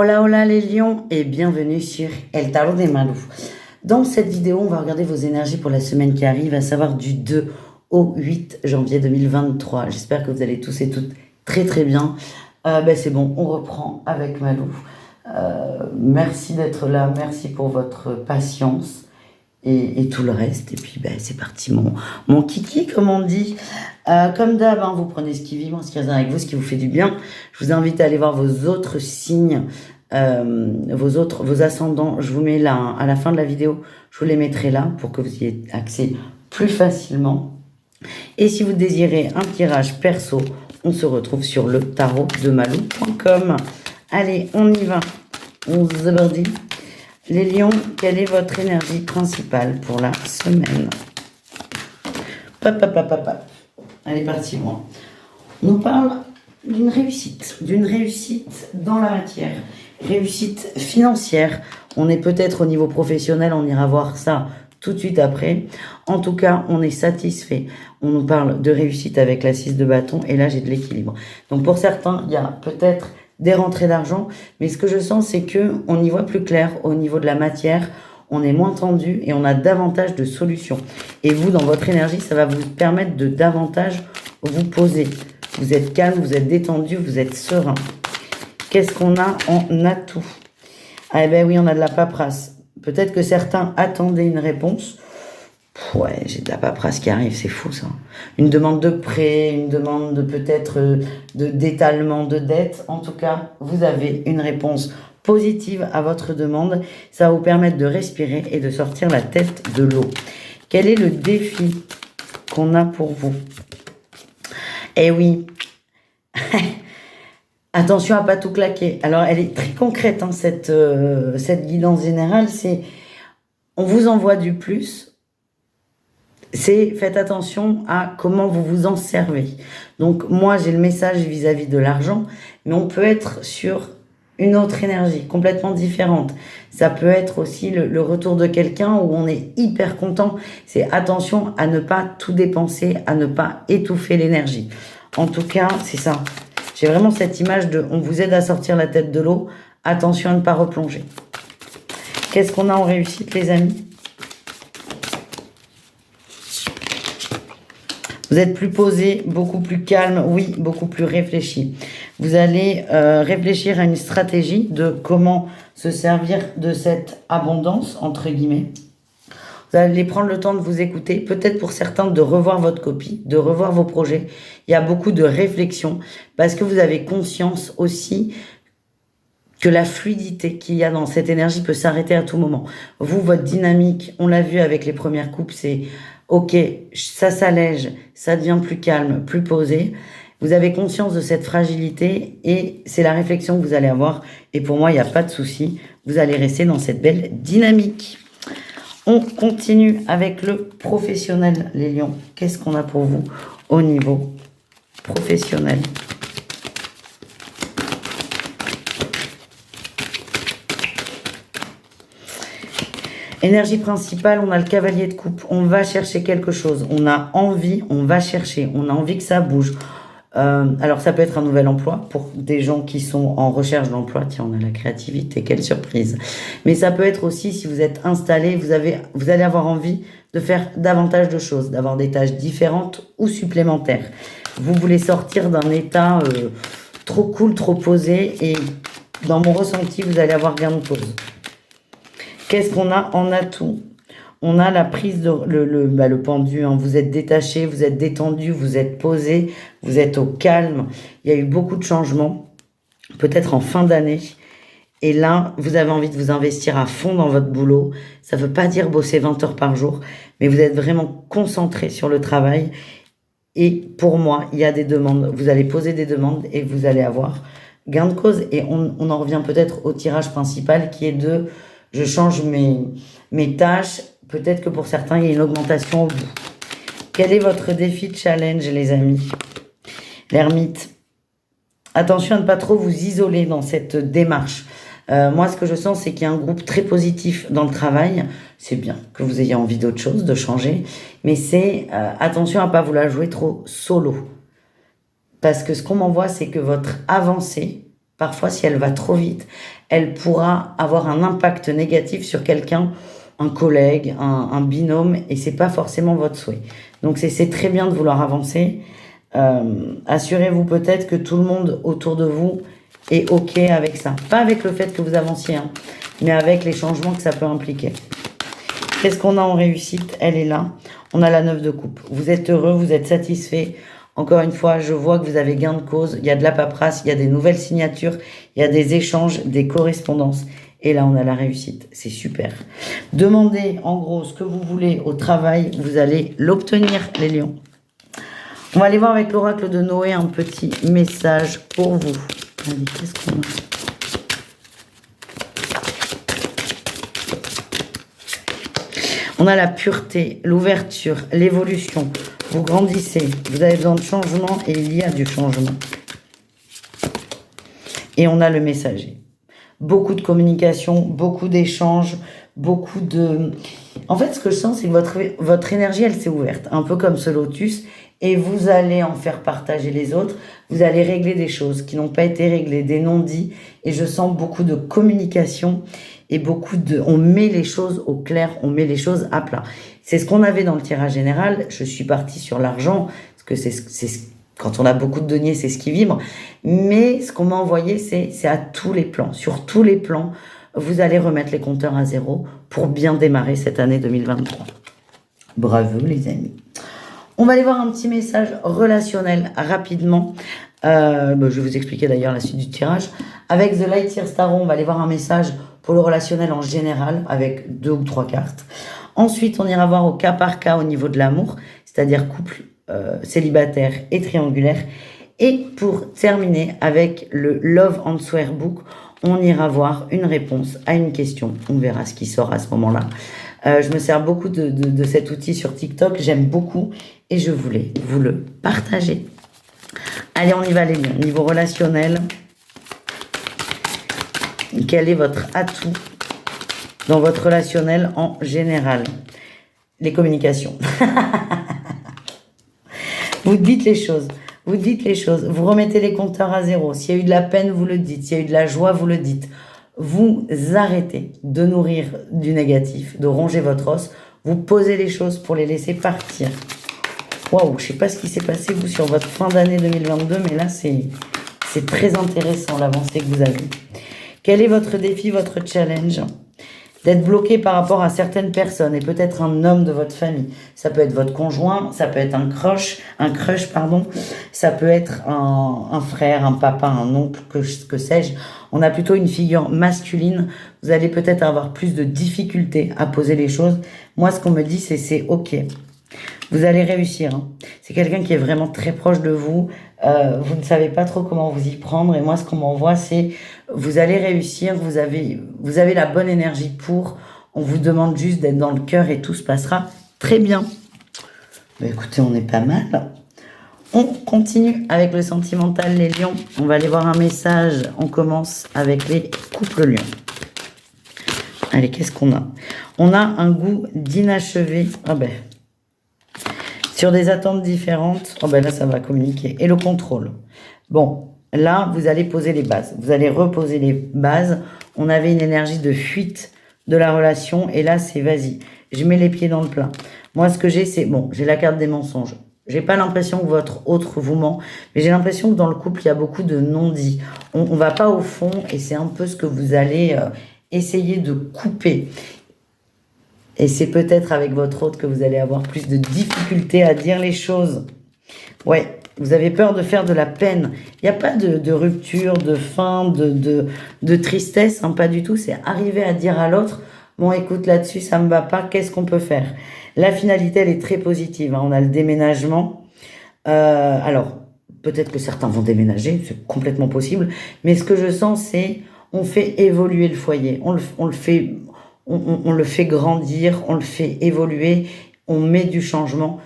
Hola hola les lions et bienvenue sur El Tarot des Malou. Dans cette vidéo, on va regarder vos énergies pour la semaine qui arrive, à savoir du 2 au 8 janvier 2023. J'espère que vous allez tous et toutes très très bien. C'est bon, on reprend avec Malou. Merci d'être là, merci pour votre patience et tout le reste. Et puis c'est parti, mon kiki comme on dit. Comme d'hab, vous prenez ce qui vibre, ce qui résonne avec vous, ce qui vous fait du bien. Je vous invite à aller voir vos autres signes, vos ascendants. Je vous mets là, à la fin de la vidéo, je vous les mettrai là pour que vous y ayez accès plus facilement. Et si vous désirez un tirage perso, on se retrouve sur le tarot de malou.com. Allez, on y va. On se dit. Les lions, quelle est votre énergie principale pour la semaine? Allez, parti, moi. On nous parle d'une réussite dans la matière, réussite financière. On est peut-être au niveau professionnel, on ira voir ça tout de suite après. En tout cas, on est satisfait. On nous parle de réussite avec la 6 de bâton et là, j'ai de l'équilibre. Donc, pour certains, il y a peut-être des rentrées d'argent, mais ce que je sens, c'est qu'on y voit plus clair au niveau de la matière. On est moins tendu et on a davantage de solutions. Et vous, dans votre énergie, ça va vous permettre de davantage vous poser. Vous êtes calme, vous êtes détendu, vous êtes serein. Qu'est-ce qu'on a en atout? Ah ben oui, on a de la paperasse. Peut-être que certains attendaient une réponse. Ouais, j'ai de la paperasse qui arrive, c'est fou ça. Une demande de prêt, une demande de peut-être d'étalement de dette. En tout cas, vous avez une réponse positive à votre demande. Ça va vous permettre de respirer et de sortir la tête de l'eau. Quel est le défi qu'on a pour vous? Eh oui, attention à pas tout claquer. Alors, elle est très concrète, cette guidance générale. C'est, on vous envoie du plus. C'est, faites attention à comment vous vous en servez. Donc, moi, j'ai le message vis-à-vis de l'argent, mais on peut être sur une autre énergie, complètement différente. Ça peut être aussi le retour de quelqu'un où on est hyper content. C'est attention à ne pas tout dépenser, à ne pas étouffer l'énergie. En tout cas, c'est ça. J'ai vraiment cette image de on vous aide à sortir la tête de l'eau. Attention à ne pas replonger. Qu'est-ce qu'on a en réussite, les amis? Vous êtes plus posé, beaucoup plus calme, oui, beaucoup plus réfléchi. Vous allez réfléchir à une stratégie de comment se servir de cette abondance, entre guillemets. Vous allez prendre le temps de vous écouter, peut-être pour certains de revoir votre copie, de revoir vos projets. Il y a beaucoup de réflexion parce que vous avez conscience aussi que la fluidité qu'il y a dans cette énergie peut s'arrêter à tout moment. Vous, votre dynamique, on l'a vu avec les premières coupes, c'est ok, ça s'allège, ça devient plus calme, plus posé. Vous avez conscience de cette fragilité et c'est la réflexion que vous allez avoir. Et pour moi, il n'y a pas de souci. Vous allez rester dans cette belle dynamique. On continue avec le professionnel, les lions. Qu'est-ce qu'on a pour vous au niveau professionnel? Énergie principale, on a le cavalier de coupe. On va chercher quelque chose. On a envie, on va chercher. On a envie que ça bouge. Alors, ça peut être un nouvel emploi pour des gens qui sont en recherche d'emploi. Tiens, on a la créativité, quelle surprise. Mais ça peut être aussi, si vous êtes installé, vous allez avoir envie de faire davantage de choses, d'avoir des tâches différentes ou supplémentaires. Vous voulez sortir d'un état trop cool, trop posé. Et dans mon ressenti, vous allez avoir gain de cause. Qu'est-ce qu'on a en atout? On a la prise de le pendu. Vous êtes détaché, vous êtes détendu, vous êtes posé, vous êtes au calme. Il y a eu beaucoup de changements, peut-être en fin d'année. Et là, vous avez envie de vous investir à fond dans votre boulot. Ça ne veut pas dire bosser 20 heures par jour, mais vous êtes vraiment concentré sur le travail. Et pour moi, il y a des demandes. Vous allez poser des demandes et vous allez avoir gain de cause. Et on en revient peut-être au tirage principal qui est de... Je change mes tâches. Peut-être que pour certains, il y a une augmentation au bout. Quel est votre défi de challenge, les amis? L'ermite. Attention à ne pas trop vous isoler dans cette démarche. Moi, ce que je sens, c'est qu'il y a un groupe très positif dans le travail. C'est bien que vous ayez envie d'autre chose, de changer. Mais c'est attention à ne pas vous la jouer trop solo. Parce que ce qu'on m'envoie, c'est que votre avancée parfois, si elle va trop vite, elle pourra avoir un impact négatif sur quelqu'un, un collègue, un binôme, et c'est pas forcément votre souhait. Donc c'est très bien de vouloir avancer. Assurez-vous peut-être que tout le monde autour de vous est OK avec ça. Pas avec le fait que vous avanciez, hein, mais avec les changements que ça peut impliquer. Qu'est-ce qu'on a en réussite? Elle est là. On a la 9 de coupe. Vous êtes heureux, vous êtes satisfait. Encore une fois, je vois que vous avez gain de cause. Il y a de la paperasse, il y a des nouvelles signatures, il y a des échanges, des correspondances. Et là, on a la réussite. C'est super. Demandez en gros ce que vous voulez au travail. Vous allez l'obtenir, les lions. On va aller voir avec l'oracle de Noé un petit message pour vous. Allez, qu'est-ce qu'on a? On a la pureté, l'ouverture, l'évolution. Vous grandissez, vous avez besoin de changement et il y a du changement. Et on a le messager. Beaucoup de communication, beaucoup d'échanges, beaucoup de... En fait, ce que je sens, c'est que votre énergie, elle s'est ouverte, un peu comme ce lotus, et vous allez en faire partager les autres. Vous allez régler des choses qui n'ont pas été réglées, des non-dits, et je sens beaucoup de communication et beaucoup de... On met les choses au clair, on met les choses à plat. C'est ce qu'on avait dans le tirage général. Je suis partie sur l'argent, parce que quand on a beaucoup de deniers, c'est ce qui vibre. Mais ce qu'on m'a envoyé, c'est à tous les plans. Sur tous les plans, vous allez remettre les compteurs à zéro pour bien démarrer cette année 2023. Bravo les amis. On va aller voir un petit message relationnel rapidement. Je vais vous expliquer d'ailleurs la suite du tirage. Avec The Light Year Tarot, on va aller voir un message pour le relationnel en général avec 2 ou 3 cartes. Ensuite, on ira voir au cas par cas au niveau de l'amour, c'est-à-dire couple célibataire et triangulaire. Et pour terminer avec le Love Answer Book, on ira voir une réponse à une question. On verra ce qui sort à ce moment-là. Je me sers beaucoup de cet outil sur TikTok. J'aime beaucoup et je voulais vous le partager. Allez, on y va les lions. Niveau relationnel, quel est votre atout dans votre relationnel en général? Les communications. Vous dites les choses. Vous dites les choses. Vous remettez les compteurs à zéro. S'il y a eu de la peine, vous le dites. S'il y a eu de la joie, vous le dites. Vous arrêtez de nourrir du négatif, de ronger votre os. Vous posez les choses pour les laisser partir. Waouh, je ne sais pas ce qui s'est passé, vous, sur votre fin d'année 2022, mais là, c'est très intéressant, l'avancée que vous avez. Quel est votre défi, votre challenge? D'être bloqué par rapport à certaines personnes et peut-être un homme de votre famille. Ça peut être votre conjoint, ça peut être un crush, ça peut être un frère, un papa, un oncle, que sais-je. On a plutôt une figure masculine. Vous allez peut-être avoir plus de difficultés à poser les choses. Moi, ce qu'on me dit, c'est OK. Vous allez réussir. Hein. C'est quelqu'un qui est vraiment très proche de vous. Vous ne savez pas trop comment vous y prendre. Et moi, ce qu'on m'envoie, c'est vous allez réussir. Vous avez la bonne énergie pour. On vous demande juste d'être dans le cœur et tout se passera très bien. Bah, écoutez, on est pas mal. On continue avec le sentimental, les lions. On va aller voir un message. On commence avec les couples lions. Allez, qu'est-ce qu'on a? On a un goût d'inachevé. Ah ben... Sur des attentes différentes, oh ben là, ça va communiquer. Et le contrôle. Bon, là, vous allez poser les bases. Vous allez reposer les bases. On avait une énergie de fuite de la relation. Et là, c'est vas-y. Je mets les pieds dans le plat. Moi, ce que j'ai, c'est... Bon, j'ai la carte des mensonges. J'ai pas l'impression que votre autre vous ment. Mais j'ai l'impression que dans le couple, il y a beaucoup de non-dits. On va pas au fond. Et c'est un peu ce que vous allez essayer de couper. Et c'est peut-être avec votre autre que vous allez avoir plus de difficultés à dire les choses. Ouais, vous avez peur de faire de la peine. Il n'y a pas de rupture, de fin, de tristesse, hein, pas du tout. C'est arriver à dire à l'autre, bon écoute, là-dessus, ça ne me va pas, qu'est-ce qu'on peut faire? La finalité, elle est très positive. Hein. On a le déménagement. Alors, peut-être que certains vont déménager, c'est complètement possible. Mais ce que je sens, c'est on fait évoluer le foyer. On le fait grandir, on le fait évoluer, on met du changement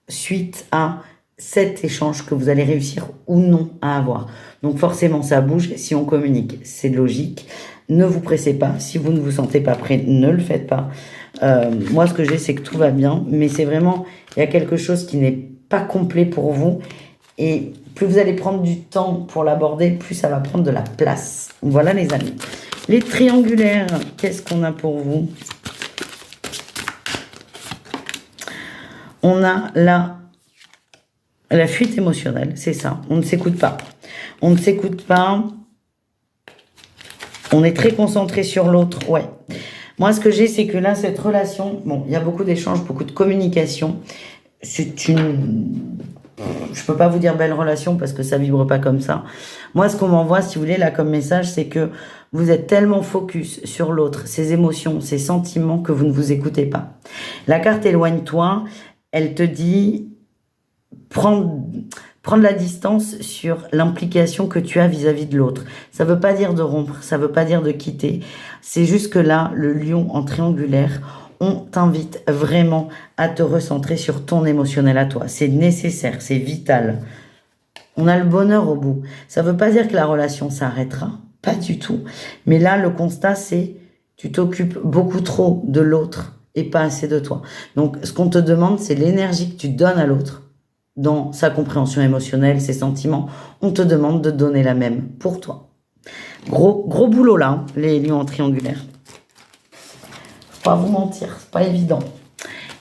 suite à cet échange que vous allez réussir ou non à avoir. Donc forcément, ça bouge. Si on communique, c'est logique. Ne vous pressez pas. Si vous ne vous sentez pas prêt, ne le faites pas. Moi, ce que j'ai, c'est que tout va bien. Mais c'est vraiment, il y a quelque chose qui n'est pas complet pour vous. Et plus vous allez prendre du temps pour l'aborder, plus ça va prendre de la place. Voilà les amis. Les triangulaires, qu'est-ce qu'on a pour vous? On a la fuite émotionnelle, c'est ça. On ne s'écoute pas. On ne s'écoute pas. On est très concentré sur l'autre, ouais. Moi, ce que j'ai, c'est que là, cette relation, bon, il y a beaucoup d'échanges, beaucoup de communication. C'est une... Je peux pas vous dire belle relation parce que ça vibre pas comme ça. Moi, ce qu'on m'envoie, si vous voulez, là, comme message, c'est que vous êtes tellement focus sur l'autre, ses émotions, ses sentiments, que vous ne vous écoutez pas. La carte éloigne-toi, elle te dit prendre la distance sur l'implication que tu as vis-à-vis de l'autre. Ça veut pas dire de rompre, ça veut pas dire de quitter. C'est juste que là, le lion en triangulaire, on t'invite vraiment à te recentrer sur ton émotionnel à toi. C'est nécessaire, c'est vital. On a le bonheur au bout. Ça veut pas dire que la relation s'arrêtera, pas du tout. Mais là, le constat, c'est tu t'occupes beaucoup trop de l'autre et pas assez de toi. Donc, ce qu'on te demande, c'est l'énergie que tu donnes à l'autre dans sa compréhension émotionnelle, ses sentiments. On te demande de donner la même pour toi. Gros boulot là, hein, les lions en triangulaire. Faut pas vous mentir, c'est pas évident.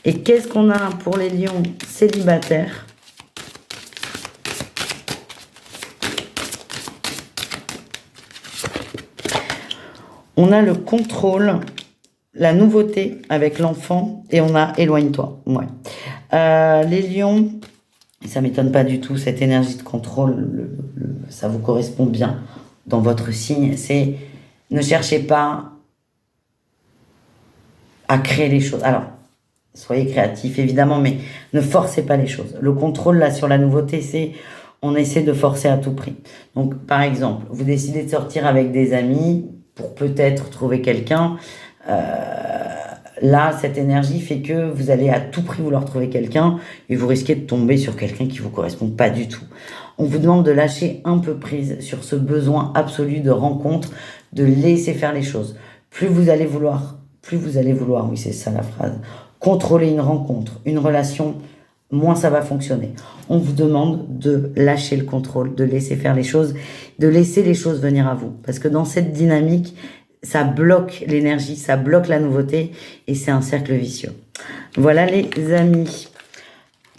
Et qu'est-ce qu'on a pour les lions célibataires? On a le contrôle, la nouveauté avec l'enfant et on a éloigne-toi. Ouais. Les lions, ça m'étonne pas du tout, cette énergie de contrôle, ça vous correspond bien dans votre signe. C'est ne cherchez pas à créer les choses. Alors, soyez créatifs évidemment, mais ne forcez pas les choses. Le contrôle là sur la nouveauté, c'est on essaie de forcer à tout prix. Donc, par exemple, vous décidez de sortir avec des amis pour peut-être trouver quelqu'un. Là, cette énergie fait que vous allez à tout prix vouloir trouver quelqu'un et vous risquez de tomber sur quelqu'un qui vous correspond pas du tout. On vous demande de lâcher un peu prise sur ce besoin absolu de rencontre, de laisser faire les choses. Plus vous allez vouloir, oui, c'est ça la phrase, contrôler une rencontre, une relation, moins ça va fonctionner. On vous demande de lâcher le contrôle, de laisser faire les choses, de laisser les choses venir à vous. Parce que dans cette dynamique, ça bloque l'énergie, ça bloque la nouveauté et c'est un cercle vicieux. Voilà les amis.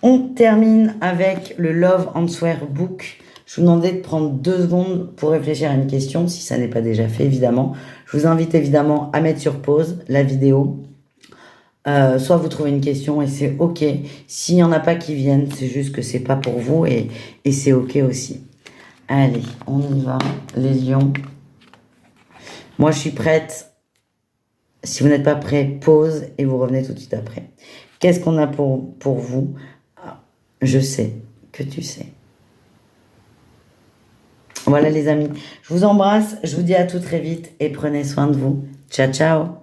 On termine avec le Love Answer Book. Je vous demandais de prendre 2 secondes pour réfléchir à une question, si ça n'est pas déjà fait évidemment. Je vous invite évidemment à mettre sur pause la vidéo. Soit vous trouvez une question et c'est ok. S'il n'y en a pas qui viennent, c'est juste que c'est pas pour vous et c'est ok aussi. Allez, on y va, les lions. Moi, je suis prête. Si vous n'êtes pas prêt, pause et vous revenez tout de suite après. Qu'est-ce qu'on a pour vous? Je sais que tu sais. Voilà les amis. Je vous embrasse. Je vous dis à tout très vite et prenez soin de vous. Ciao, ciao.